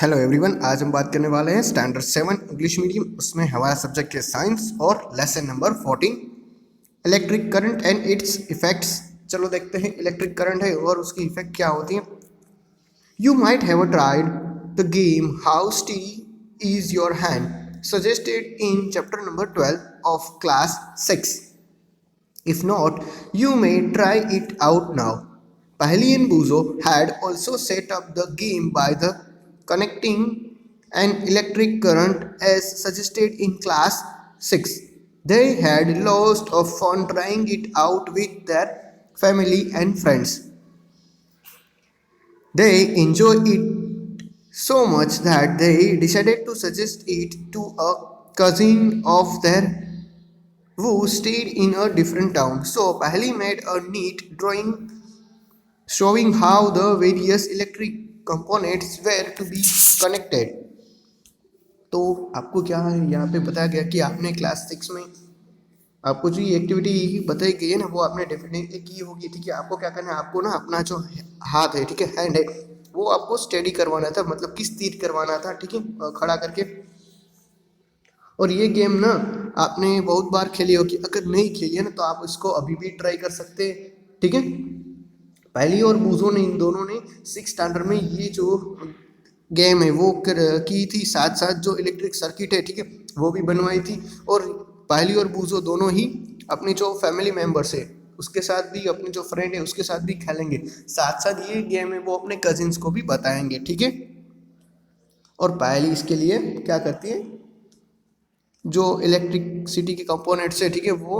Hello everyone, आज हम बात करने वाले हैं स्टैंडर्ड 7 इंग्लिश मीडियम। उसमें हमारा सब्जेक्ट है साइंस और lesson number 14 electric current and it's effects. चलो देखते हैं इलेक्ट्रिक करंट है और उसकी इफेक्ट क्या होती है। You might have tried the game how steady is your hand suggested in chapter number 12 of class 6। If not, you may try it out now. Paheli and Buzo had also set up the game by the connecting an electric current as suggested in class 6. They had lots of fun trying it out with their family and friends. They enjoyed it so much that they decided to suggest it to a cousin of their who stayed in a different town. So Paheli made a neat drawing showing how the various electric components were to be connected. तो आपको क्या है यहाँ पे बताया गया कि आपने क्लास 6 में आपको जो ये एक्टिविटी बताई गई है ना, वो आपने डेफिनेटली की होगी। ठीक है, आपको क्या करना है, आपको ना अपना जो हाथ है, ठीक है, हैंड है, वो आपको स्टेडी करवाना था, मतलब कि स्थिर करवाना था, ठीक है, खड़ा करके। और ये गेम ना आपने बहुत बार खेली होगी, अगर नहीं खेली है ना तो आप इसको अभी भी ट्राई कर सकते हैं। ठीक है, पहली और बूजो ने, इन दोनों ने 6 स्टैंडर्ड में ये जो गेम है वो की थी। साथ साथ जो इलेक्ट्रिक सर्किट है, ठीक है, वो भी बनवाई थी। और पहली और बूजो दोनों ही अपनी जो फैमिली मेम्बर्स है उसके साथ भी, अपने जो फ्रेंड है उसके साथ भी खेलेंगे। साथ साथ ये गेम है वो अपने कजिन्स को भी बताएंगे। ठीक है, और पहली इसके लिए क्या करती है, जो इलेक्ट्रिसिटी के कंपोनेंट्स है, ठीक है, वो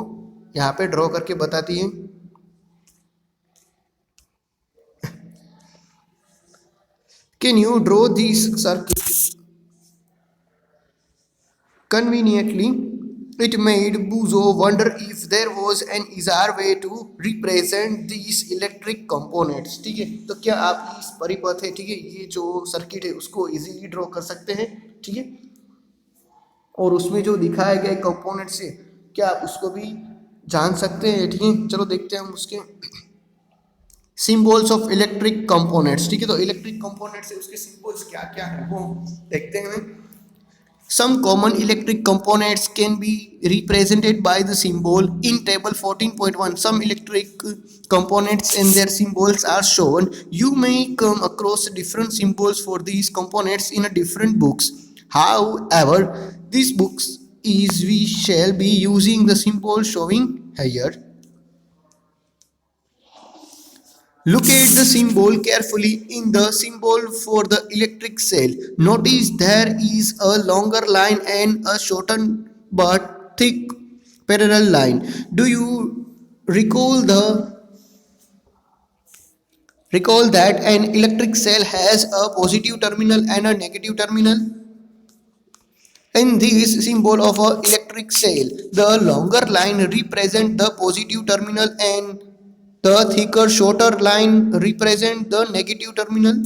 यहाँ पे ड्रॉ करके बताती है। Can you draw this circuit conveniently? It made Boojho wonder if there was an easier way to represent this electric components. ठीक है, तो क्या आप इस परिपथ है, ठीक है, ये जो सर्किट है उसको इजीली ड्रॉ कर सकते हैं। ठीक है, और उसमें जो दिखाया गया कंपोनेंट से क्या आप उसको भी जान सकते हैं। ठीक है, चलो देखते हैं हम उसके सिंबल्स ऑफ इलेक्ट्रिक कंपोनेंट्स। ठीक है, तो इलेक्ट्रिक कंपोनेंट्स से उसके सिंबल्स क्या क्या है वो देखते हैं। Some common electric components can be represented by the symbol in table 14.1. Some electric components and their symbols are shown. You may come across different symbols for these components in a different books. However, these books is we shall be using the symbol showing here. Look at the symbol carefully in the symbol for the electric cell. Notice there is a longer line and a shorter but thick parallel line. Do you recall that an electric cell has a positive terminal and a negative terminal? In this symbol of a electric cell, the longer line represent the positive terminal and the thicker shorter line represent the negative terminal.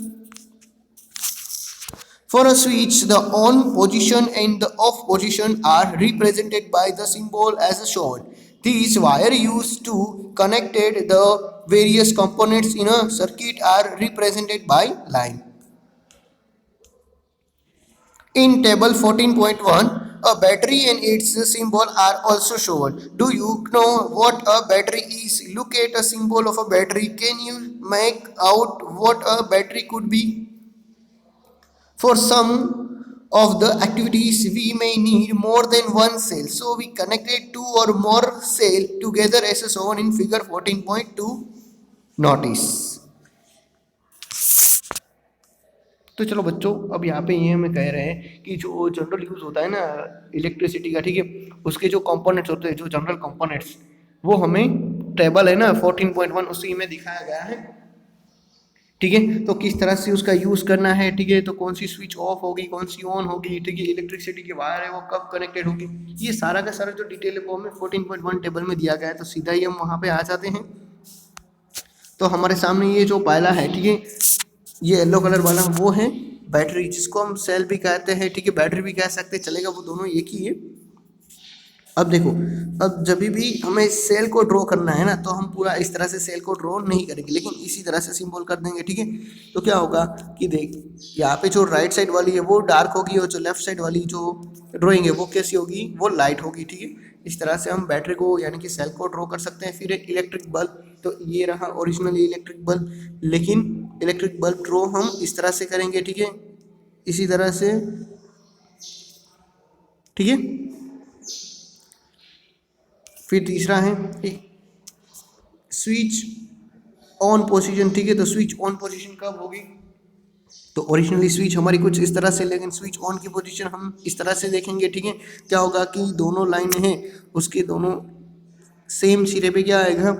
For a switch, the on position and the off position are represented by the symbol as shown. These wire used to connected the various components in a circuit are represented by line. In table 14.1, a battery and its symbol are also shown. Do you know what a battery is? Look at a symbol of a battery. Can you make out what a battery could be? For some of the activities, we may need more than one cell. So we connected two or more cells together as shown in figure 14.2. Notice. तो चलो बच्चों, अब यहाँ पे ये हमें कह रहे हैं कि जो जनरल यूज़ होता है ना इलेक्ट्रिसिटी का, ठीक है, उसके जो कंपोनेंट्स होते हैं, जो जनरल कंपोनेंट्स, वो हमें टेबल है ना 14.1 उसी में दिखाया गया है। ठीक है, तो किस तरह से उसका यूज़ करना है, ठीक है, तो कौन सी स्विच ऑफ होगी, कौन सी ऑन होगी, ठीक है, इलेक्ट्रिसिटी की वायर है वो कब कनेक्टेड होगी, ये सारा का सारा जो डिटेल है वो हमें 14.1 टेबल में दिया गया है। तो सीधा ही हम वहाँ पे आ जाते हैं। तो हमारे सामने ये जो पहला है, ठीक है, ये येलो कलर वाला वो है बैटरी, जिसको हम सेल भी कहते हैं, ठीक है, बैटरी भी कह सकते हैं, चलेगा, वो दोनों एक ही है। अब देखो, अब जब भी हमें सेल को ड्रॉ करना है ना, तो हम पूरा इस तरह से सेल को ड्रॉ नहीं करेंगे, लेकिन इसी तरह से सिंबल कर देंगे, ठीक है। तो क्या होगा कि देख, यहाँ पे जो राइट साइड वाली है वो डार्क होगी, और जो लेफ्ट साइड वाली जो ड्राइंग है वो कैसी होगी, वो लाइट होगी, ठीक है। इस तरह से हम बैटरी को यानी कि सेल को ड्रॉ कर सकते हैं। फिर एक इलेक्ट्रिक बल्ब, तो ये रहा ओरिजिनल इलेक्ट्रिक बल्ब, लेकिन इलेक्ट्रिक बल्ब ड्रॉ हम इस तरह से करेंगे, ठीक है, इसी तरह से, ठीक है। फिर तीसरा है स्विच ऑन पोजीशन, ठीक है। तो स्विच ऑन पोजीशन कब होगी, तो ओरिजिनली स्विच हमारी कुछ इस तरह से, लेकिन स्विच ऑन की पोजीशन हम इस तरह से देखेंगे, ठीक है। क्या होगा कि दोनों लाइन हैं उसके दोनों सेम सिरे पे क्या आएगा,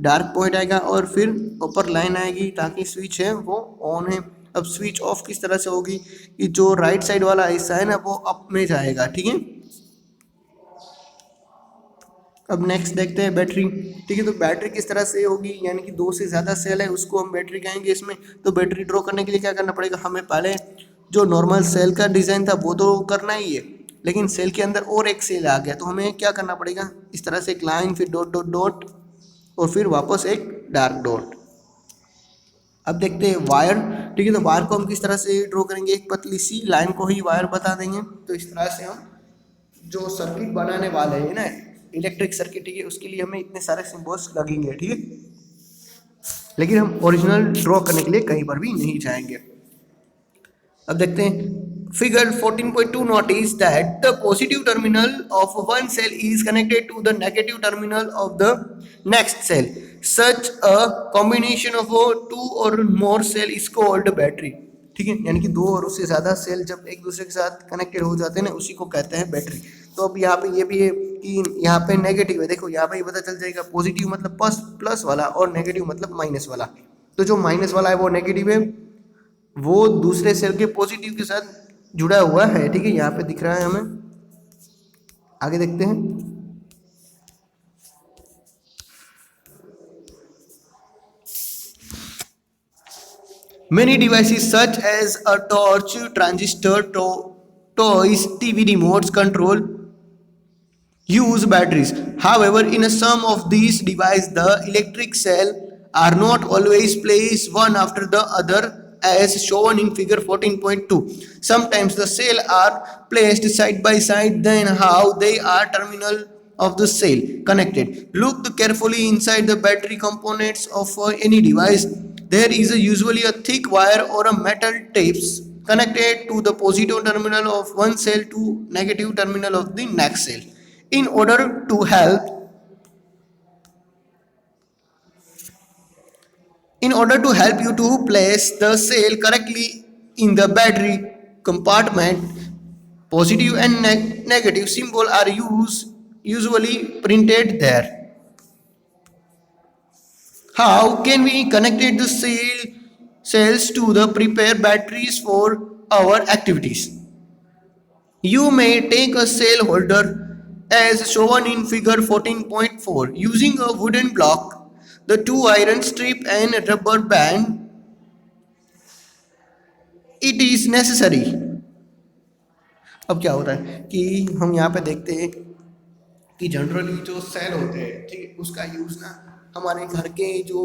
डार्क पॉइंट आएगा, और फिर ऊपर लाइन आएगी, ताकि स्विच है वो ऑन है। अब स्विच ऑफ किस तरह से होगी कि जो राइट साइड वाला हिस्सा है ना वो अप में जाएगा, ठीक है। अब नेक्स्ट देखते हैं बैटरी, ठीक है। तो बैटरी किस तरह से होगी, यानी कि दो से ज़्यादा सेल है उसको हम बैटरी कहेंगे इसमें। तो बैटरी ड्रॉ करने के लिए क्या करना पड़ेगा, हमें पहले जो नॉर्मल सेल का डिज़ाइन था वो तो करना ही है, लेकिन सेल के अंदर और एक सेल आ गया, तो हमें क्या करना पड़ेगा, इस तरह से एक लाइन, फिर डॉट डॉट डॉट, और फिर वापस एक डार्क डॉट। अब देखते हैं वायर, ठीक है। तो वायर को हम किस तरह से ड्रॉ करेंगे, एक पतली सी लाइन को ही वायर बता देंगे। तो इस तरह से हम जो सर्किट बनाने वाले हैं ना, इलेक्ट्रिक सर्किट, ठीक है, उसके लिए हमें इतने सारे सिंबल्स लगेंगे, ठीक है। लेकिन हम ओरिजिनल ड्रॉ करने के लिए कहीं पर भी नहीं जाएंगे। अब देखते हैं figure 14.2 notice that the positive terminal of one cell is connected to the negative terminal of the next cell. Such a combination of two or more cell is called battery. ठीक है, यानी कि दो और उससे ज़्यादा सेल जब एक दूसरे के साथ कनेक्टेड हो जाते हैं ना, उसी को कहते हैं बैटरी। तो अब यहाँ पे ये भी है कि यहाँ पे नेगेटिव है, देखो यहाँ पे पता चल जाएगा, पॉजिटिव मतलब प्लस प्लस वाला, और नेगेटिव मतलब माइनस वाला। तो जो माइनस वाला है वो नेगेटिव है, वो दूसरे सेल के पॉजिटिव के साथ जुड़ा हुआ है, ठीक है, यहाँ पे दिख रहा है हमें। आगे देखते हैं, many devices such as a torch, transistor, toys, TV remotes, control use batteries. However, in a some of these devices, the electric cell are not always placed one after the other as shown in figure 14.2. Sometimes the cell are placed side by side, then how they are terminal of the cell connected. Look carefully inside the battery components of any device. There is usually a thick wire or a metal tapes connected to the positive terminal of one cell to negative terminal of the next cell. In order to help you to place the cell correctly in the battery compartment, positive and negative symbol are usually printed there. How can we connect the cells to the prepare batteries for our activities? You may take a cell holder as shown in figure 14.4 using a wooden block, the two iron strip and rubber band. It is necessary. अब क्या होता है कि हम यहाँ पे देखते हैं कि जनरली जो सेल होते हैं, ठीक है, उसका यूज़ ना हमारे घर के जो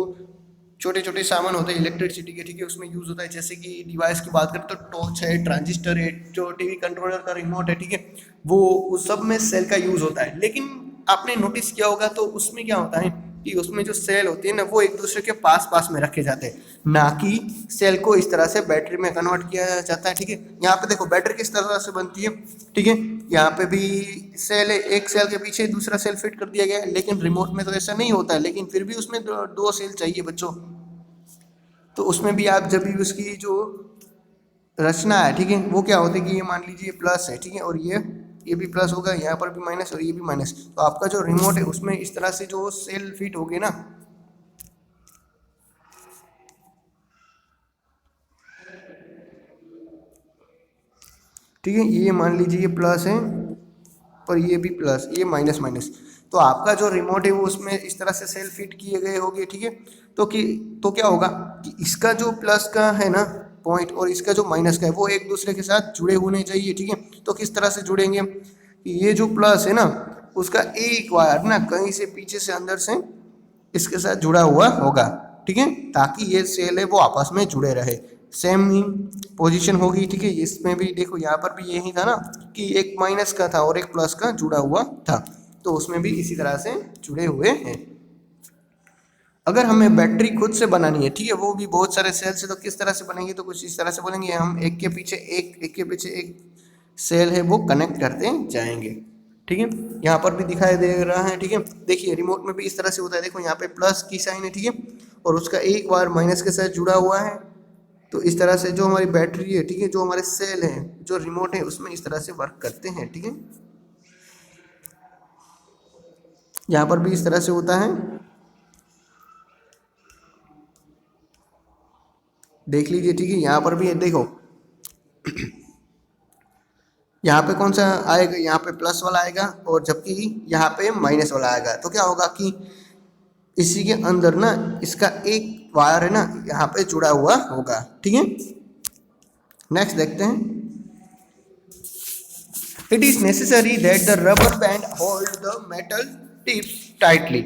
छोटे छोटे सामान होते हैं इलेक्ट्रिसिटी के, ठीक है, उसमें यूज़ होता है। जैसे कि डिवाइस की बात करें तो टॉर्च है, ट्रांजिस्टर है, जो टीवी कंट्रोलर का रिमोट है, ठीक है, वो उस सब में सेल का यूज़ होता है। लेकिन आपने नोटिस किया होगा तो उसमें क्या होता है कि उसमें जो सेल होती है ना, वो एक दूसरे के पास पास में रखे जाते हैं, ना कि सेल को इस तरह से बैटरी में कन्वर्ट किया जाता है, ठीक है। यहाँ पे देखो बैटरी किस तरह से बनती है, ठीक है, यहाँ पे भी सेल है, एक सेल के पीछे दूसरा सेल फिट कर दिया गया है, लेकिन रिमोट में तो ऐसा नहीं होता है, लेकिन फिर भी उसमें दो सेल चाहिए बच्चों। तो उसमें भी आप जब भी उसकी जो रचना है, ठीक है, वो क्या होती है कि ये मान लीजिए प्लस है, ठीक है, और ये भी प्लस होगा, यहाँ पर भी माइनस और ये भी माइनस। तो आपका जो रिमोट है उसमें इस तरह से जो सेल फिट होगी ना, ठीक है, ये मान लीजिए ये प्लस है और ये भी प्लस, ये माइनस माइनस। तो आपका जो रिमोट है वो उसमें इस तरह से सेल फिट किए गए होंगे, ठीक है। तो क्या होगा कि इसका जो प्लस का है ना पॉइंट और इसका जो माइनस का है वो एक दूसरे के साथ जुड़े होने चाहिए, ठीक है। तो किस तरह से जुड़ेंगे कि ये जो प्लस है ना, उसका एक वायर ना कहीं से पीछे से अंदर से इसके साथ जुड़ा हुआ होगा, ठीक है, ताकि ये सेल है वो आपस में जुड़े रहे, सेम ही पोजीशन होगी, ठीक है। इसमें भी देखो यहाँ पर भी यही था ना कि एक माइनस का था और एक प्लस का जुड़ा हुआ था, तो उसमें भी इसी तरह से जुड़े हुए हैं। अगर हमें बैटरी खुद से बनानी है, ठीक है, वो भी बहुत सारे सेल से, तो किस तरह से बनेंगे, तो कुछ इस तरह से बनेंगे, हम एक के पीछे एक सेल है वो कनेक्ट करते जाएंगे, ठीक है। यहाँ पर भी दिखाई दे रहा है, ठीक है, देखिए रिमोट में भी इस तरह से होता है, देखो यहाँ पे प्लस की साइन है, ठीक है, और उसका एक वायर माइनस के साथ जुड़ा हुआ है, तो इस तरह से जो हमारी बैटरी है, ठीक है, जो हमारे सेल हैं, जो रिमोट है उसमें इस तरह से वर्क करते हैं, ठीक है। यहाँ पर भी इस तरह से होता है, देख लीजिए, ठीक है। यहाँ पर भी देखो यहाँ पे कौन सा आएगा, यहाँ पे प्लस वाला आएगा और जबकि यहाँ पे माइनस वाला आएगा, तो क्या होगा कि इसी के अंदर ना इसका एक वायर है ना यहाँ पे जुड़ा हुआ होगा, ठीक है। नेक्स्ट देखते हैं, it is necessary that the rubber band hold the metal tips tightly.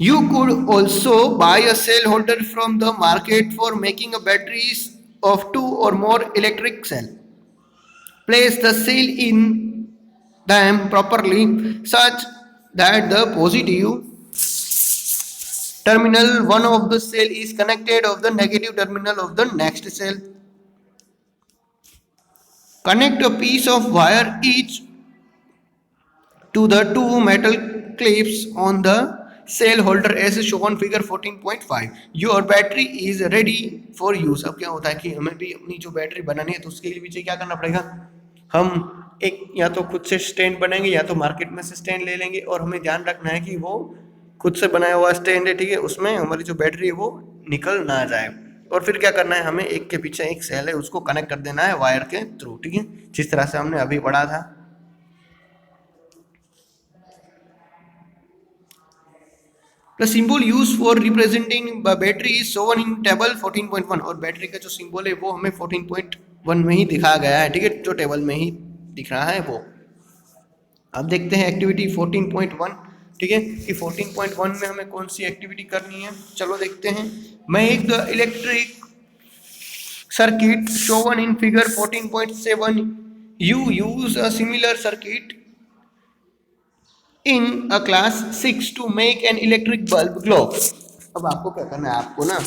You could also buy a cell holder from the market for making a batteries of 2 or more electric cell. Place the cell in them properly such that the positive terminal one of the cell is connected of the negative terminal of the next cell. Connect a piece of wire each to the two metal clips on the cell holder as shown figure 14.5. Your battery is ready for use. अब क्या होता है कि हमें भी अपनी जो battery बनानी है तो उसके लिए पीछे क्या करना पड़ेगा, हम एक या तो खुद से स्टैंड बनाएंगे या तो मार्केट में से स्टैंड ले लेंगे, और हमें ध्यान रखना है कि वो खुद से बनाया हुआ स्टैंड है, ठीक है, उसमें हमारी जो बैटरी है वो निकल ना जाए। और फिर क्या करना है, हमें एक के पीछे एक सेल है उसको कनेक्ट कर देना है वायर के थ्रू, ठीक है, जिस तरह से हमने अभी पढ़ा था। The symbol used for representing battery is shown in table 14.1, और बैटरी का जो सिंबल है वो हमें 14.1 में ही दिखाया गया है, ठीक है, जो टेबल में ही दिख रहा है वो। अब देखते हैं एक्टिविटी 14.1, ठीक है, कि 14.1 में हमें कौन सी एक्टिविटी करनी है, चलो देखते हैं। Make the electric circuit shown in figure 14.7. You use a similar circuit in a class 6 to make an electric bulb glow. अब आपको क्या करना है, आपको ना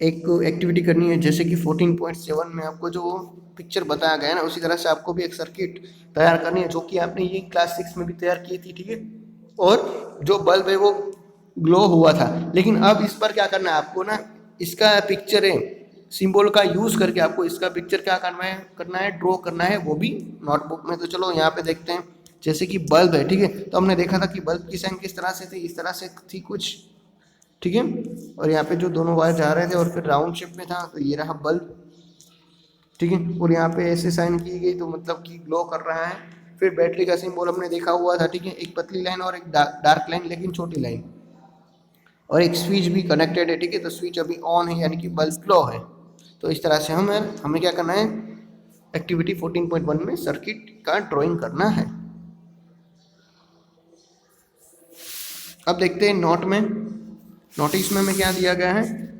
एक एक्टिविटी करनी है, जैसे कि 14.7 में आपको जो पिक्चर बताया गया है ना उसी तरह से आपको भी एक सर्किट तैयार करनी है, जो कि आपने ये क्लास 6 में भी तैयार की थी, ठीक है, और जो बल्ब है वो ग्लो हुआ था। लेकिन अब इस पर क्या करना है, आपको ना इसका पिक्चर है सिंबल का यूज करके आपको इसका पिक्चर क्या करना है ड्रॉ करना है, वो भी नोटबुक में। तो चलो यहाँ पे देखते हैं, जैसे कि बल्ब है, ठीक है, तो हमने देखा था कि बल्ब की साइन किस तरह से थी, इस तरह से थी कुछ, ठीक है, और यहाँ पे जो दोनों वायर जा रहे थे और फिर राउंड शेप में था, तो ये रहा बल्ब, ठीक है, और यहाँ पे ऐसे साइन की गई तो मतलब कि ग्लो कर रहा है। फिर बैटरी का सिंबल हमने देखा हुआ था, ठीक है, एक पतली लाइन और एक डार्क लाइन लेकिन छोटी लाइन, और एक स्विच भी कनेक्टेड है, ठीक है, तो स्विच अभी ऑन है यानी कि बल्ब ग्लो है। तो इस तरह से हमें क्या करना है, एक्टिविटी 14.1 में सर्किट का ड्राइंग करना है। अब देखते हैं नोट में, नोटिस में हमें क्या दिया गया है।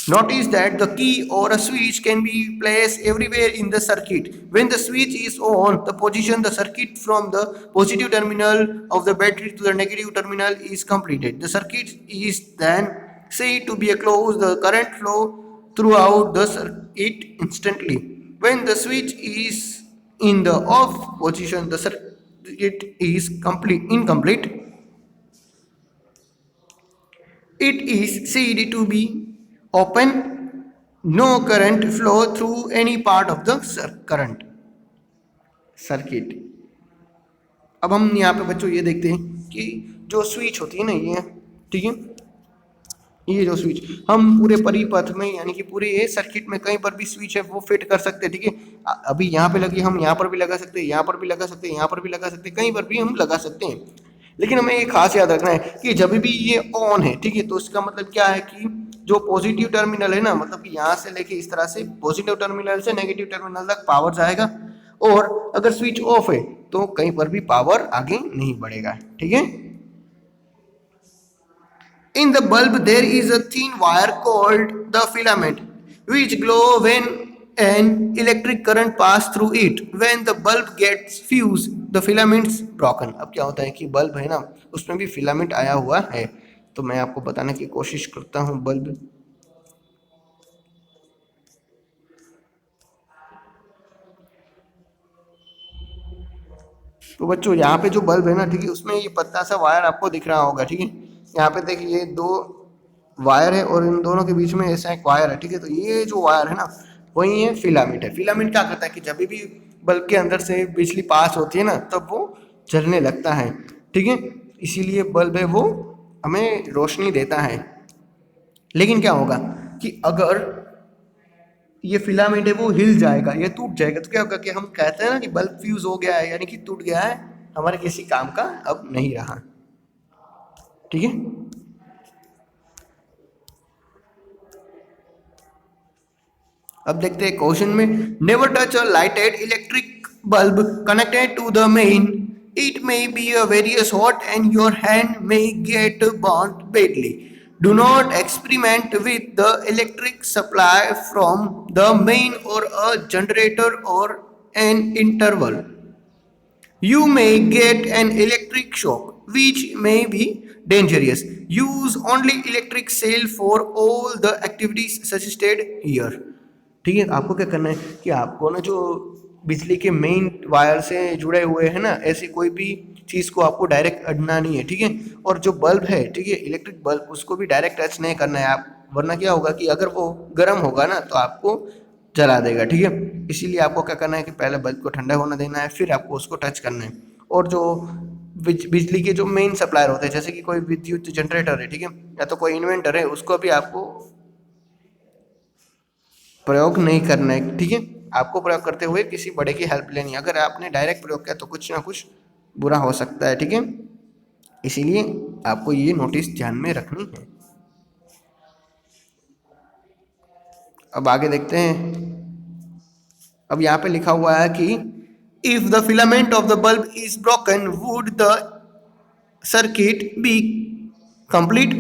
Notice that the key or a switch can be placed everywhere in the circuit. When the switch is on, the position the circuit from the positive terminal of the battery to the negative terminal is completed. The circuit is then said to be closed. The current flow throughout the circuit instantly. When the switch is in the off position, the circuit is incomplete. It is said to be open, no current flow through any part of the current circuit. अब हम यहाँ पे बच्चों ये देखते हैं कि जो स्विच होती है ना ये, ठीक है, ये जो स्विच हम पूरे परिपथ में यानी कि पूरे ये सर्किट में कहीं पर भी स्विच है वो फिट कर सकते हैं, ठीक है। अभी यहाँ पे लगी, हम यहाँ पर भी लगा सकते हैं, यहाँ पर भी लगा सकते हैं, यहाँ पर भी लगा सकते हैं, कहीं पर भी हम लगा सकते हैं। लेकिन हमें ये खास याद रखना है कि जब भी ये ऑन है, ठीक है, तो इसका मतलब क्या है कि जो पॉजिटिव टर्मिनल है ना, मतलब कि यहाँ से लेके इस तरह से पॉजिटिव टर्मिनल से नेगेटिव टर्मिनल तक पावर जाएगा, और अगर स्विच ऑफ है तो कहीं पर भी पावर आगे नहीं बढ़ेगा, ठीक है। In the bulb there is a thin wire called the filament which glow when an electric current pass through it. When the bulb gets fused, the filaments broken. अब क्या होता है कि बल्ब है ना, उसमें भी फिलामेंट आया हुआ है। तो मैं आपको बताने की कोशिश करता हूँ बल्ब। तो बच्चों यहाँ पे जो बल्ब है ना, ठीक है, उसमें ये पतला सा वायर आपको दिख रहा होगा, ठीक है। यहाँ पे देखिए ये दो वायर है और इन दोनों के बीच में ऐसा एक वायर है, ठीक है। तो ये जो वायर है ना, वही है फिलामेंट है। फिलामेंट क्या करता है कि जब भी बल्ब के अंदर से बिजली पास होती है ना, तब वो जलने लगता है, ठीक है। इसीलिए बल्ब है वो हमें रोशनी देता है। लेकिन क्या होगा कि अगर ये फिलामेंट है वो हिल जाएगा, ये टूट जाएगा, तो क्या होगा कि हम कहते हैं ना कि बल्ब फ्यूज हो गया है, यानी कि टूट गया है, हमारे किसी काम का अब नहीं रहा, ठीक है। अब देखते हैं क्वेश्चन में, never touch a lighted electric bulb connected to the main, it may be a various hot and your hand may get burned badly. Do not experiment with the electric supply from the main or a generator or an interval. You may get an electric shock, which may be dangerous. Use only electric cell for all the activities suggested here. ठीक है, आपको क्या करना है कि आपको ना जो बिजली के मेन वायर से जुड़े हुए हैं ना, ऐसी कोई भी चीज़ को आपको डायरेक्ट अड़ना नहीं है, ठीक है। और जो बल्ब है, ठीक है, इलेक्ट्रिक बल्ब, उसको भी डायरेक्ट टच नहीं करना है आप, वरना क्या होगा कि अगर वो गर्म होगा ना तो आपको जला देगा, ठीक है। इसीलिए आपको क्या करना है कि पहले बल्ब को ठंडा होने देना है, फिर आपको उसको टच करना है। और जो बिजली के जो मेन सप्लायर होते हैं, जैसे कि कोई विद्युत जनरेटर है, ठीक है, या तो कोई इन्वेंटर है, उसको भी आपको प्रयोग नहीं करना है, ठीक है। आपको प्रयोग करते हुए किसी बड़े की हेल्प लेनी है। अगर आपने डायरेक्ट प्रयोग किया तो कुछ ना कुछ बुरा हो सकता है, ठीक है। इसीलिए आपको ये नोटिस ध्यान में रखनी है। अब आगे देखते हैं। अब यहाँ पे लिखा हुआ है कि if the filament of the bulb is broken would the circuit be complete,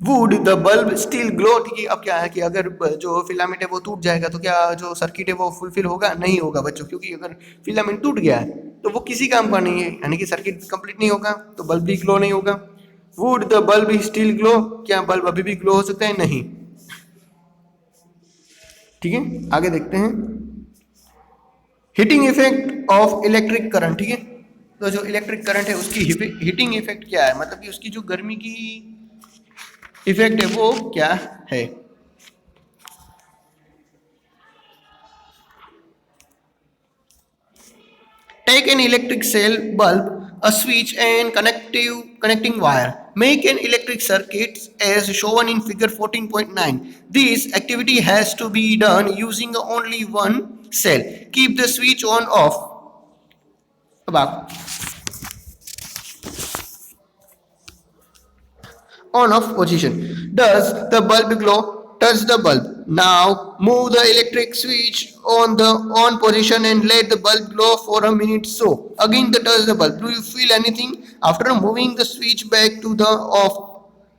would the bulb still glow, ठीक है। अब क्या है कि अगर जो फिलामेंट है वो टूट जाएगा तो क्या जो सर्किट है वो फुलफिल होगा? नहीं होगा बच्चों, क्योंकि अगर फिलामेंट टूट गया है तो वो किसी काम का नहीं है, यानी कि सर्किट कंप्लीट नहीं होगा, तो बल्ब भी ग्लो नहीं होगा। Would the bulb still glow, क्या बल्ब अभी भी ग्लो हो सकता है? नहीं, ठीक है। आगे देखते हैं, heating effect of electric current, ठीक है। तो जो इलेक्ट्रिक करंट है उसकी हीटिंग इफेक्ट क्या है, मतलब कि उसकी जो गर्मी की इफेक्ट है वो क्या है। Take an electric cell bulb, a switch and connecting wire. Make an electric circuit as shown in figure 14.9. This activity has to be done using only one cell. Keep the switch on off. अब आप on off position. Does the bulb glow? Touch the bulb. Now move the electric switch on the on position and let the bulb glow for a minute. So again the touch the bulb. Do you feel anything? After moving the switch back to the off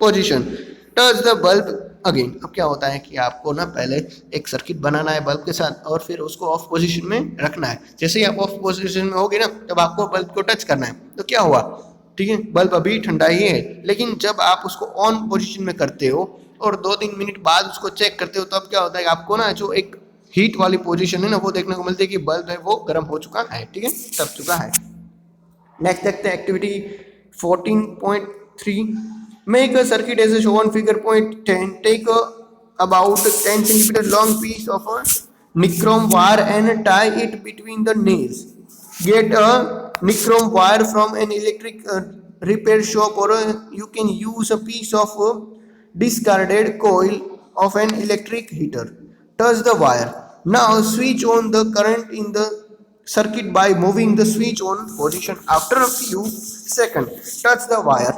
position, touch the bulb again. अब क्या होता है कि आपको ना पहले एक circuit बनाना है बल्ब के साथ और फिर उसको ऑफ पोजीशन में रखना है। जैसे ही आप ऑफ पोजीशन में होगे ना, तब आपको बल्ब को टच करना है। तो क्या हुआ, ठीक है, बल्ब अभी ठंडा ही है, लेकिन जब आप उसको ऑन पोजीशन में करते हो और 2-3 मिनट बाद उसको चेक करते हो, तब क्या होता है कि आपको ना जो एक हीट वाली पोजीशन है ना, वो देखने को मिलती है कि बल्ब है वो गर्म हो चुका है, ठीक है, तब चुका है। नेक्स्ट देखते हैं activity 14.3। Make a circuit as shown figure point 10। Take about 10 centimeter long piece of a nichrome wire and tie it between the nails. Get a nichrome wire from an electric repair shop, or you can use a piece of discarded coil of an electric heater. Touch the wire. Now switch on the current in the circuit by moving the switch on position. After a few seconds, touch the wire.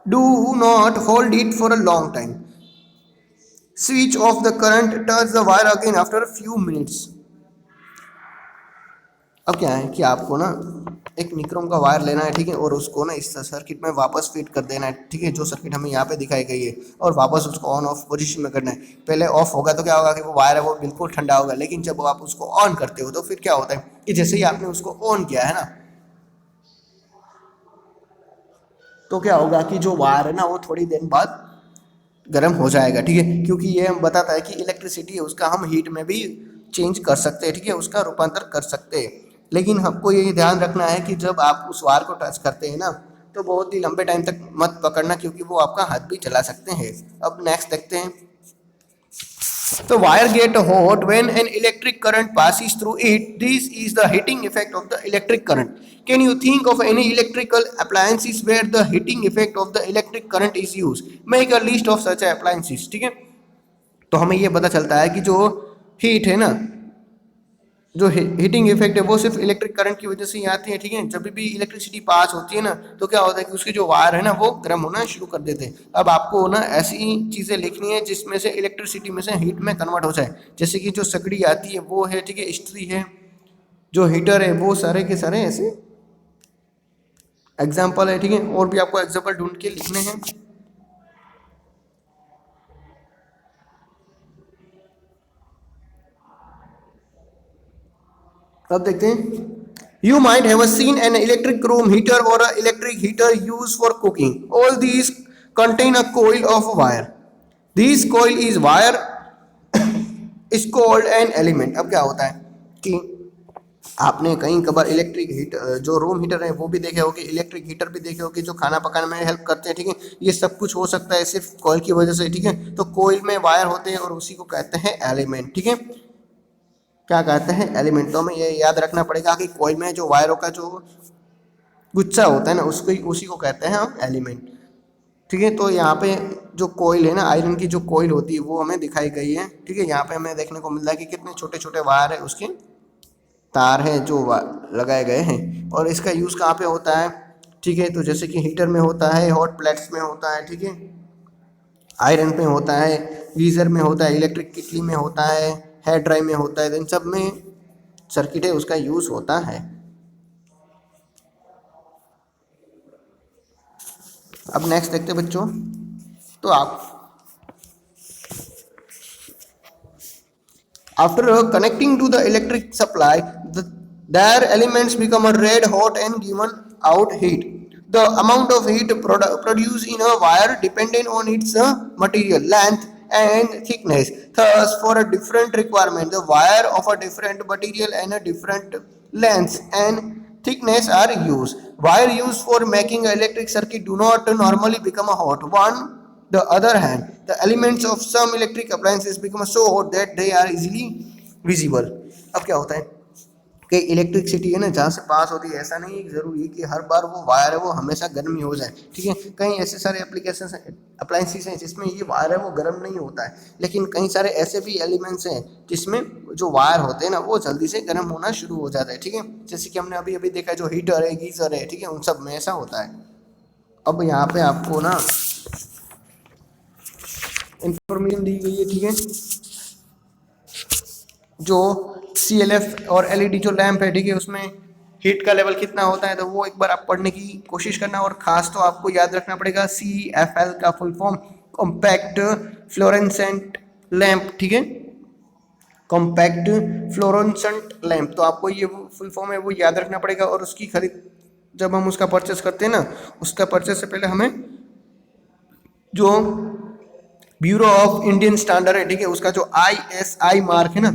Do not hold it for a long time. Switch off the current, touch the wire again after a few minutes. अब क्या है कि आपको ना एक nichrome का wire लेना है, ठीक है, और उसको ना इस सर्किट में वापस फिट कर देना है, ठीक है, जो सर्किट हमें यहाँ पे दिखाई गई है, और वापस उसको ऑन ऑफ पोजीशन में करना है। पहले ऑफ होगा तो क्या होगा कि वो वायर है वो बिल्कुल ठंडा होगा, लेकिन जब आप उसको ऑन करते हो तो फिर क्या होता है कि जैसे ही आपने उसको ऑन किया है ना, तो क्या होगा कि जो वायर है ना वो थोड़ी देर बाद गर्म हो जाएगा, ठीक है, क्योंकि ये हम बताता है कि इलेक्ट्रिसिटी है उसका हम हीट में भी चेंज कर सकते हैं, ठीक है, उसका रूपांतर कर सकते हैं। लेकिन हमको ये ध्यान रखना है कि जब आप उस वायर को टच करते हैं ना, तो बहुत ही लंबे टाइम तक मत पकड़ना, क्योंकि वो आपका हाथ भी चला सकते हैं। अब नेक्स्ट देखते हैं। The wire get hot when an electric current passes through it. This is the heating effect of the electric current. Can you think of any electrical appliances where the heating effect of the electric current is used? Make a list of such appliances. ठीक है, तो हमें ये पता चलता है कि जो हीट है ना, जो हीटिंग इफेक्ट है वो सिर्फ इलेक्ट्रिक करंट की वजह से ही आती है, ठीक है। जब भी इलेक्ट्रिसिटी पास होती है ना, तो क्या होता है कि उसके जो वायर है ना वो गर्म होना शुरू कर देते हैं। अब आपको ना ऐसी चीज़ें लिखनी है जिसमें से इलेक्ट्रिसिटी में से हीट में कन्वर्ट हो जाए, जैसे कि जो सगड़ी आती है वो है, ठीक है, इस्त्री है, जो हीटर है, वो सारे के सारे ऐसे एग्जाम्पल है, ठीक है। और भी आपको एग्जाम्पल ढूंढ के लिखने हैं। अब देखते हैं। You might have seen an electric room heater or an electric heater used for cooking. All these contain a coil of wire. This coil is wire is called an element. अब क्या होता है कि आपने कहीं कभार इलेक्ट्रिक हीट जो room heater है वो भी देखे होगे, इलेक्ट्रिक हीटर भी देखे होगे, जो खाना पकाने में हेल्प करते हैं, ठीक है। ये सब कुछ हो सकता है सिर्फ कॉइल की वजह से, ठीक है। तो कॉइल में वायर होते हैं और उसी को कहते हैं एलिमेंट, ठीक है। क्या कहते हैं? एलिमेंट। तो हमें ये याद रखना पड़ेगा कि कॉइल में जो वायरों का जो गुच्छा होता है ना, उसको उसी को कहते हैं हम एलिमेंट, ठीक है। तो यहाँ पे जो कॉइल है ना, आयरन की जो कॉइल होती है वो हमें दिखाई गई है, ठीक है। यहाँ पे हमें देखने को मिल रहा है कि कितने छोटे छोटे वायर है, उसके तार हैं जो लगाए गए हैं। और इसका यूज़ कहाँ पे होता है, ठीक है, तो जैसे कि हीटर में होता है, हॉट प्लेट्स में होता है, ठीक है, आयरन पे होता है, गीज़र में होता है, इलेक्ट्रिक किटली में होता है, हेयर ड्राई में होता है, तो इन सब में सर्किट है उसका यूज़ होता है। अब नेक्स्ट देखते हैं बच्चों। तो आप after connecting to the electric supply, their elements become a red hot and given out heat. The amount of heat produced in a wire dependent on its material length and thickness. Thus, for a different requirement, the wire of a different material and a different length and thickness are used. Wire used for making an electric circuit do not normally become a hot. One the other hand, the elements of some electric appliances become so hot that they are easily visible. अब क्या होता है कि electricity है ना जहाँ से पास होती है, ऐसा नहीं जरूरी है कि हर बार वो वायर है वो हमेशा गर्म ही हो जाए, ठीक है। कहीं ऐसे सारे एप्लीकेशन अप्लायंसेस हैं जिसमें ये वायर है वो गर्म नहीं होता है, लेकिन कई सारे ऐसे भी एलिमेंट्स हैं जिसमें जो वायर होते हैं ना वो जल्दी से गर्म होना शुरू हो जाता है, ठीक है। जैसे कि हमने अभी अभी देखा जो हीटर है, गीजर है, ठीक है, उन सब में ऐसा होता है। अब यहाँ पे आपको ना इंफॉर्मेशन दी गई है, ठीक है। जो CLF और LED जो लैंप है, ठीक है, उसमें हीट का लेवल कितना होता है, तो वो एक बार आप पढ़ने की कोशिश करना। और खास तो आपको याद रखना पड़ेगा CFL का full form compact fluorescent lamp, ठीक है, कॉम्पैक्ट फ्लोरेसेंट लैंप। तो आपको ये फुल फॉर्म है वो याद रखना पड़ेगा। और उसकी खरीद जब हम उसका परचेस करते हैं ना, उसका परचेस से पहले हमें जो ब्यूरो ऑफ इंडियन स्टैंडर्ड है, ठीक है, उसका जो ISI मार्क है ना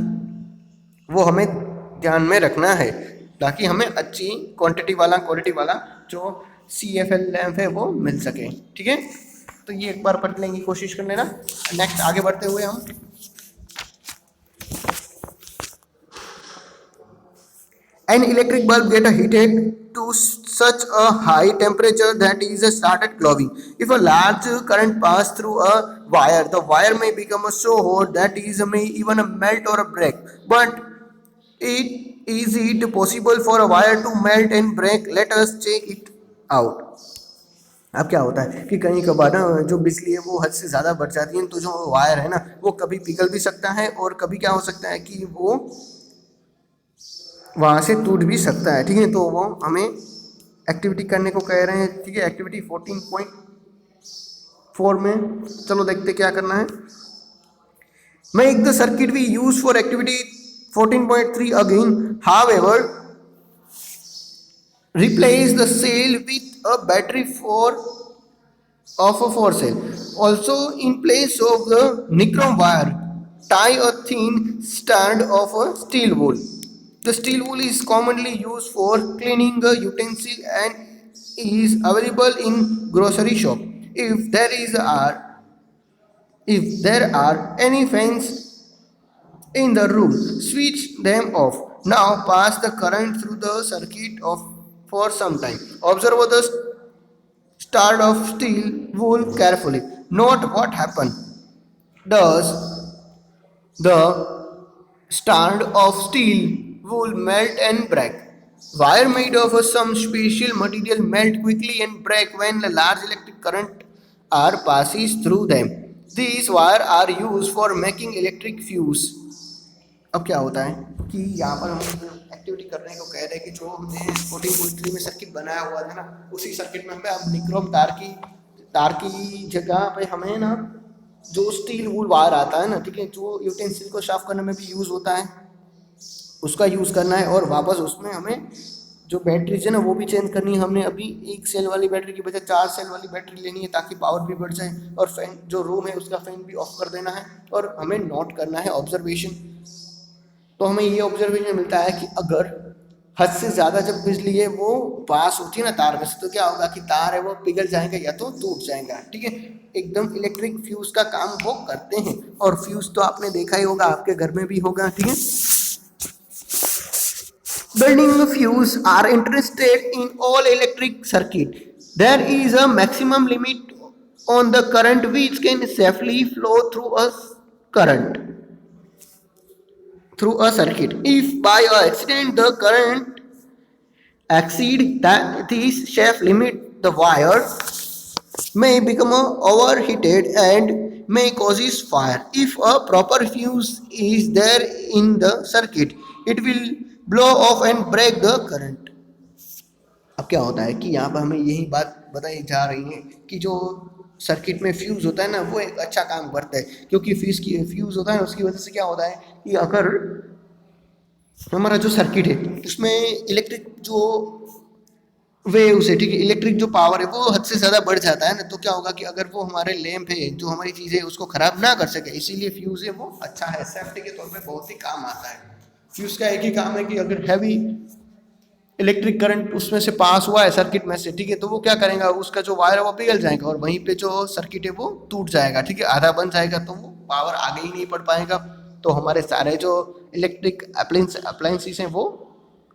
वो हमें ध्यान में रखना है, ताकि हमें अच्छी क्वालिटी वाला जो CFL लैंप है वो मिल सके, ठीक है। तो ये एक बार पढ़ लेने की कोशिश कर लेना। नेक्स्ट आगे बढ़ते हुए हम an electric bulb get heated to such a high temperature that is started glowing. If a large current pass through a wire, the wire may become so hot that is may even melt or break. But is it possible for a wire to melt and break? Let us check it out. अब क्या होता है कि कहीं कभार ना जो बिजली है वो हद से ज़्यादा बढ़ जाती है, तो जो वायर है ना वो कभी पिघल भी सकता है और कभी क्या हो सकता है कि वो वहाँ से टूट भी सकता है, ठीक है। तो वो हमें एक्टिविटी करने को कह रहे हैं, ठीक है। एक्टिविटी 14.4 में चलो देखते क्या करना है। Make the circuit we use for activity 14.3 again, however replace the cell with a battery for of a 4 cell. Also, in place of the nichrome wire, tie a thin strand of a steel wool. The steel wool is commonly used for cleaning a utensil and is available in grocery shop. If there are any fans in the room, switch them off. Now pass the current through the circuit of for some time. Observe the start of steel wool carefully. Note what happened. Does the strand of steel wool melt and break? Wire made of some special material melt quickly and break when a large electric current are passes through them. These wire are used for making electric fuse. अब क्या होता है कि यहाँ पर हम activity करने को कह रहे हैं कि जो हमने 14.3 में सर्किट बनाया हुआ था ना, उसी सर्किट में हमें अब निक्रोम तार की जगह पे हमें ना जो स्टील वूल वायर आता है ना, ठीक है, जो यूटेंसिल को साफ करने में भी यूज़ होता है, उसका यूज़ करना है। और वापस उसमें हमें जो बैटरीज है ना वो भी चेंज करनी है। हमने अभी एक सेल वाली बैटरी की बजाय 4 सेल वाली बैटरी लेनी है ताकि पावर भी बढ़ जाए। और फैन जो रूम है उसका फैन भी ऑफ कर देना है। और हमें नोट करना है ऑब्जर्वेशन। तो हमें ये ऑब्जर्वेशन मिलता है कि अगर हद से ज़्यादा जब बिजली है वो पास होती है ना तार में से, तो क्या होगा कि तार है वो पिघल जाएगा या तो टूट जाएगा, ठीक है। एकदम इलेक्ट्रिक फ्यूज का काम वो करते हैं। और फ्यूज तो आपने देखा ही होगा, आपके घर में भी होगा, ठीक है। Building fuse are interested in all electric circuit. There is a maximum limit on the current which can safely flow through a circuit. If by accident the current exceed this safe limit, the wire may become overheated and may causes fire. If a proper fuse is there in the circuit, it will blow off and break the current. अब क्या होता है कि यहाँ पर हमें यही बात बताई जा रही है कि जो सर्किट में फ्यूज़ होता है ना वो एक अच्छा काम करता है। क्योंकि फ्यूज़ होता है ना, उसकी वजह से क्या होता है कि अगर हमारा जो सर्किट है उसमें इलेक्ट्रिक जो वेव्स है, ठीक है, इलेक्ट्रिक जो पावर है वो हद से ज़्यादा बढ़ जाता है ना, तो क्या होगा कि अगर वो हमारे लैंप है जो हमारी चीज़ है उसको ख़राब ना कर सके, इसीलिए फ्यूज़ है वो अच्छा है, सेफ्टी के तौर पे बहुत ही काम आता है। फ्यूज़ का एक ही काम है कि अगर हैवी इलेक्ट्रिक करंट उसमें से पास हुआ है सर्किट में से, ठीक है, तो वो क्या करेगा, उसका जो वायर है वो पिघल जाएगा और वहीं पे जो सर्किट है वो टूट जाएगा, ठीक है, आधा बन जाएगा, तो वो पावर आगे ही नहीं बढ़ पाएगा। तो हमारे सारे जो इलेक्ट्रिक अप्लायंसेस हैं वो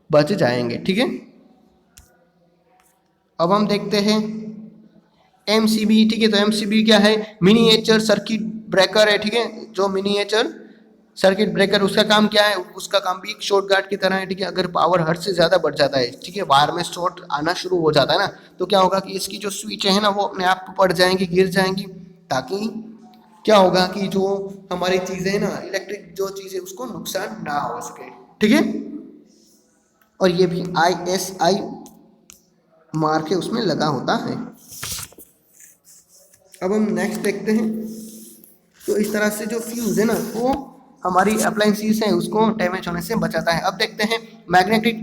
बच जाएंगे, ठीक है। अब हम देखते हैं एमसीबी, ठीक है। तो एमसीबी क्या है, मिनिएचर सर्किट ब्रेकर है, ठीक है। जो मिनिएचर सर्किट ब्रेकर उसका काम क्या है, उसका काम भी एक शॉर्ट गार्ड की तरह है, ठीक है। अगर पावर हद से ज़्यादा बढ़ जाता है, ठीक है, वायर में शॉर्ट आना शुरू हो जाता है ना, तो क्या होगा कि इसकी जो स्विच है ना वो अपने आप पड़ जाएंगी, गिर जाएंगी, ताकि क्या होगा कि जो हमारी चीज़ें हैं ना, इलेक्ट्रिक जो चीज़ें उसको नुकसान ना हो सके, ठीक है। और ये भी ISI मार्क है उसमें लगा होता है। अब हम नेक्स्ट देखते हैं। तो इस तरह से जो फ्यूज़ है ना वो हमारी अप्लायंसेस हैं उसको डैमेज होने से बचाता है। अब देखते हैं magnetic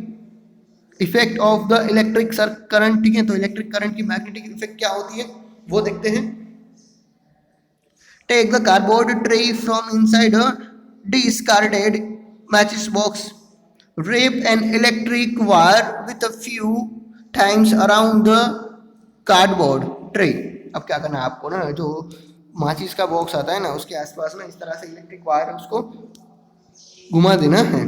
effect of the electric current, ठीक है। तो इलेक्ट्रिक करंट की मैग्नेटिक इफेक्ट क्या होती है वो देखते हैं। Take the cardboard tray from inside a discarded matches box. Wrap an electric wire with a few times around the cardboard tray. अब क्या करना है आपको ना, जो माचिस का बॉक्स आता है ना उसके आसपास ना इस तरह से इलेक्ट्रिक वायर है उसको घुमा देना है।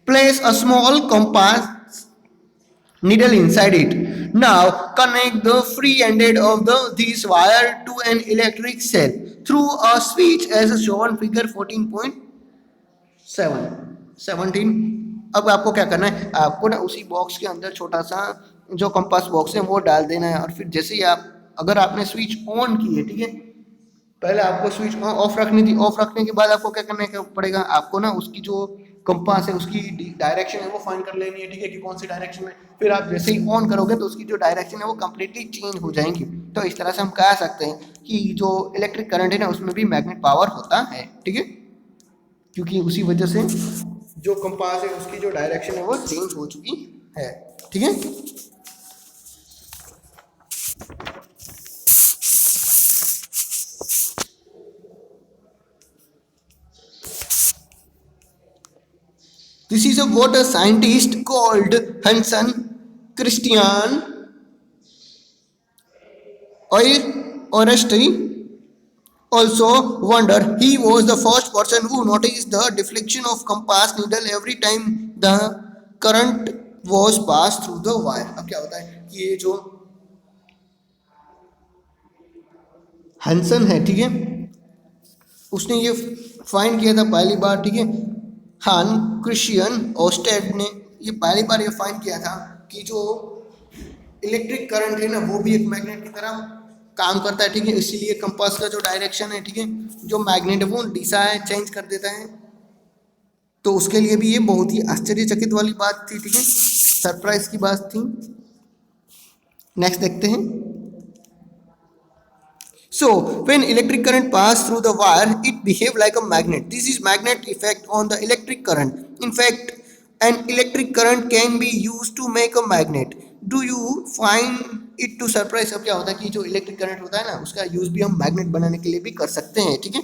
Place a small compass needle inside it. Now connect the free ended of this wire to an electric cell through a switch as shown figure 14.17। अब आपको क्या करना है, आपको ना उसी बॉक्स के अंदर छोटा सा जो कंपास बॉक्स है वो डाल देना है। और फिर जैसे ही आप अगर आपने स्विच ऑन की है, ठीक है, पहले आपको स्विच ऑफ रखनी थी, ऑफ रखने के बाद आपको क्या करने का पड़ेगा, आपको ना उसकी जो कंपास है उसकी डायरेक्शन है वो फाइंड कर लेनी है, ठीक है, कि कौन सी डायरेक्शन में। फिर आप जैसे ही ऑन करोगे तो उसकी जो डायरेक्शन है वो कंप्लीटली चेंज हो जाएंगी। तो इस तरह से हम कह सकते हैं कि जो इलेक्ट्रिक करंट है ना उसमें भी मैग्नेट पावर होता है, ठीक है, क्योंकि उसी वजह से जो कंपास है उसकी जो डायरेक्शन है वो चेंज हो चुकी है, ठीक है। This is what a scientist called Hansen Christian Oresty also wondered. He was the first person who noticed the deflection of compass needle every time the current was passed through the wire. अब क्या होता है कि ये जो हंसन है, ठीक है, उसने ये फाइंड किया था पहली बार, ठीक है, हान क्रिश्चियन ओस्टेड ने ये पहली बार ये फाइंड किया था कि जो इलेक्ट्रिक करंट है ना वो भी एक मैग्नेट की तरह काम करता है, ठीक है, इसीलिए कंपास का जो डायरेक्शन है, ठीक है, जो मैग्नेट है वो दिशा है चेंज कर देता है। तो उसके लिए भी ये बहुत ही आश्चर्यचकित वाली बात थी, ठीक है, सरप्राइज की बात थी। नेक्स्ट देखते हैं। So, when electric current pass through the wire, it behave like a magnet. This is magnet effect on the electric current. In fact, an electric current can be used to make a magnet. Do you find it to surprise? अब क्या होता है कि जो electric current होता है ना उसका यूज भी हम मैग्नेट बनाने के लिए भी कर सकते हैं, ठीक है।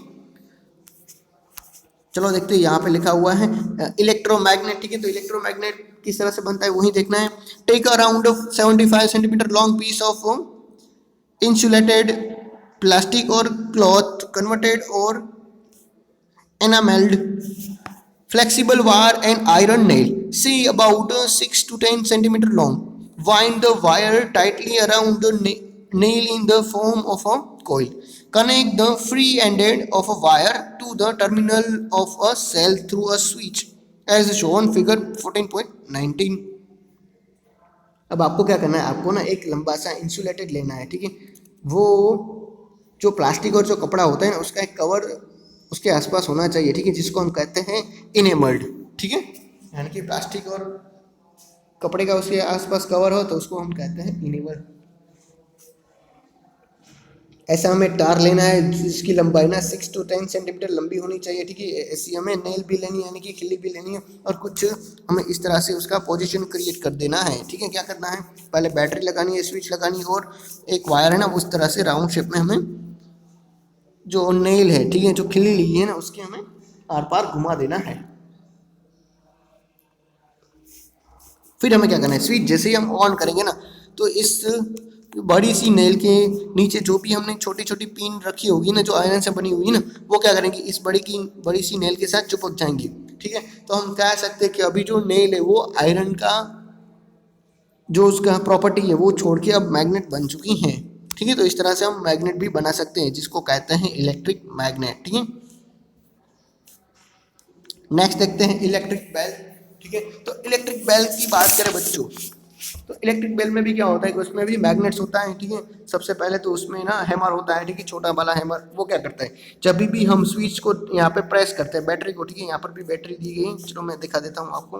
चलो देखते हैं, यहाँ पे लिखा हुआ है इलेक्ट्रोमैग्नेट, ठीक है, तो इलेक्ट्रोमैग्नेट किस तरह से बनता है वही देखना है। Take around 75 centimetre long piece of insulated plastic or cloth converted or enameled flexible wire and iron nail, say about 6 to 10 centimeter long. Wind the wire tightly around the nail in the form of a coil. Connect the free ended of a wire to the terminal of a cell through a switch as shown figure 14.19. अब आपको क्या करना है, आपको ना एक लंबा सा इंसुलेटेड लेना है, ठीक है, वो जो प्लास्टिक और जो कपड़ा होता है ना उसका एक कवर उसके आसपास होना चाहिए, ठीक है, जिसको हम कहते हैं इनेमल्ड, ठीक है, यानी कि प्लास्टिक और कपड़े का उसके आसपास कवर हो तो उसको हम कहते हैं इनेमल्ड। ऐसा हमें तार लेना है जिसकी लंबाई ना 6 to 10 सेंटीमीटर लंबी होनी चाहिए, ठीक है, ऐसी हमें नेल भी लेनी है यानी कि खिल्ली भी लेनी है, और कुछ हमें इस तरह से उसका पोजीशन क्रिएट कर देना है, ठीक है। क्या करना है, पहले बैटरी लगानी है, स्विच लगानी है, और एक वायर है ना उस तरह से राउंड शेप में हमें जो नेल है, ठीक है, जो खिल्ली ली है ना उसके हमें आर पार घुमा देना है। फिर हमें क्या करना है, स्विच जैसे ही हम ऑन करेंगे ना तो इस बड़ी सी नेल के नीचे जो भी हमने छोटी छोटी पिन रखी होगी ना जो आयरन से बनी हुई ना वो क्या करेंगी, इस बड़ी सी नेल के साथ चिपक जाएंगी, ठीक है। तो हम कह सकते हैं कि अभी जो नेल है वो आयरन का जो उसका प्रॉपर्टी है वो छोड़ के अब मैग्नेट बन चुकी हैं, ठीक है। तो इस तरह से हम मैग्नेट भी बना सकते हैं जिसको कहते हैं इलेक्ट्रिक मैग्नेट, ठीक है। नेक्स्ट देखते हैं इलेक्ट्रिक बेल, ठीक है। तो इलेक्ट्रिक बेल की बात करें बच्चों तो इलेक्ट्रिक बेल में भी क्या होता है कि उसमें भी मैग्नेट्स होता है, ठीक है। सबसे पहले तो उसमें ना हैमर होता है, ठीक है, छोटा वाला हैमर, वो क्या करता है जब भी हम स्विच को यहाँ पे प्रेस करते हैं बैटरी को, ठीक है, यहाँ पर भी बैटरी दी गई, चलो मैं दिखा देता हूँ आपको,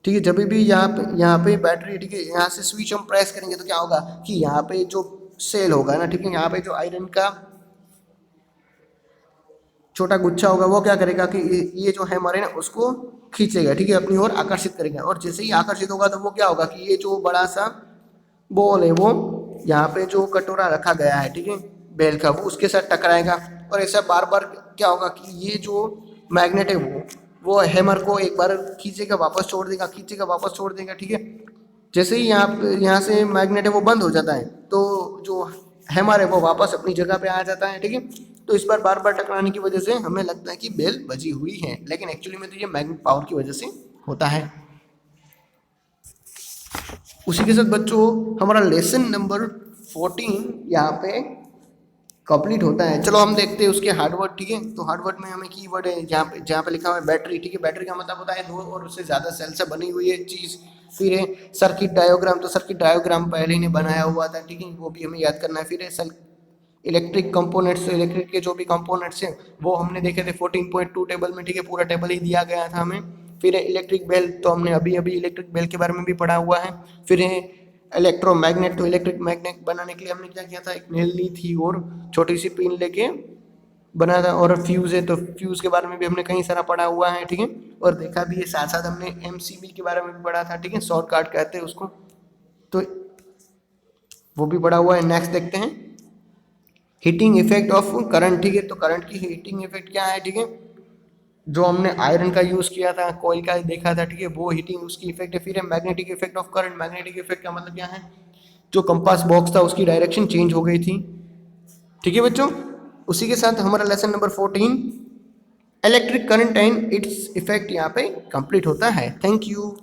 ठीक है। जब भी यहाँ पे बैटरी, ठीक है, यहाँ से स्विच हम प्रेस करेंगे तो क्या होगा कि यहाँ पे जो सेल होगा ना, ठीक है, यहाँ पे जो आयरन का छोटा गुच्छा होगा वो क्या करेगा कि ये जो हैमर है ना उसको खींचेगा, ठीक है, अपनी ओर आकर्षित करेगा, और जैसे ही आकर्षित होगा तो वो क्या होगा कि ये जो बड़ा सा बॉल है वो यहाँ पे जो कटोरा रखा गया है, ठीक है, बेल का, वो उसके साथ टकराएगा, और ऐसा बार बार क्या होगा कि ये जो मैग्नेट है वो हैमर को एक बार खींचेगा वापस छोड़ देगा, खींचेगा वापस छोड़ देगा, ठीक है। जैसे ही यहाँ से मैग्नेट है वो बंद हो जाता है तो जो हैमर है वो वापस अपनी जगह पे आ जाता है, ठीक है। तो इस बार बार टकराने की वजह से हमें लगता है कि बेल बजी हुई है, लेकिन एक्चुअली में तो ये मैग्नेट पावर की वजह से होता है। उसी के साथ बच्चों हमारा लेसन नंबर 14 यहाँ पे कंप्लीट होता है। चलो हम देखते हैं उसके हार्डवर्ड, ठीक है। तो हार्डवर्ड में हमें कीवर्ड है जहाँ पे लिखा हुआ है बैटरी, ठीक है। बैटरी का मतलब होता है दो और उससे ज़्यादा सेल से बनी हुई है चीज़। फिर है सर्किट डायोग्राम, तो सर्किट डायोग्राम पहले ही ने बनाया हुआ था, ठीक है, वो भी हमें याद करना है। फिर है इलेक्ट्रिक कंपोनेंट्स, तो इलेक्ट्रिक के जो भी कंपोनेंट्स हैं वो हमने देखे थे 14.2 टेबल में, ठीक है, पूरा टेबल ही दिया गया था हमें। फिर है इलेक्ट्रिक बेल, तो हमने अभी अभी इलेक्ट्रिक बेल के बारे में भी पढ़ा हुआ है। फिर है इलेक्ट्रोमैग्नेट, तो इलेक्ट्रिक मैग्नेट बनाने के लिए हमने क्या किया था, एक नेल ली थी और छोटी सी पिन लेके बना था। और फ्यूज़ है, तो फ्यूज़ के बारे में भी हमने कहीं सारा पढ़ा हुआ है, ठीक है, और देखा भी है। साथ साथ हमने एमसीबी के बारे में भी पढ़ा था, ठीक है, शॉर्ट कार्ड कहते हैं उसको, तो वो भी पढ़ा हुआ है। नेक्स्ट देखते हैं हीटिंग इफेक्ट ऑफ करंट, ठीक है, तो करंट की हीटिंग इफेक्ट क्या है, ठीक है, जो हमने आयरन का यूज़ किया था, कोयल का देखा था, ठीक है, वो हीटिंग उसकी इफेक्ट है। फिर है magnetic effect of current, magnetic effect का मतलब क्या है, जो कंपास बॉक्स था उसकी डायरेक्शन चेंज हो गई थी, ठीक है बच्चों। उसी के साथ हमारा lesson number 14 electric current and its effect यहाँ पे कंप्लीट होता है। Thank you.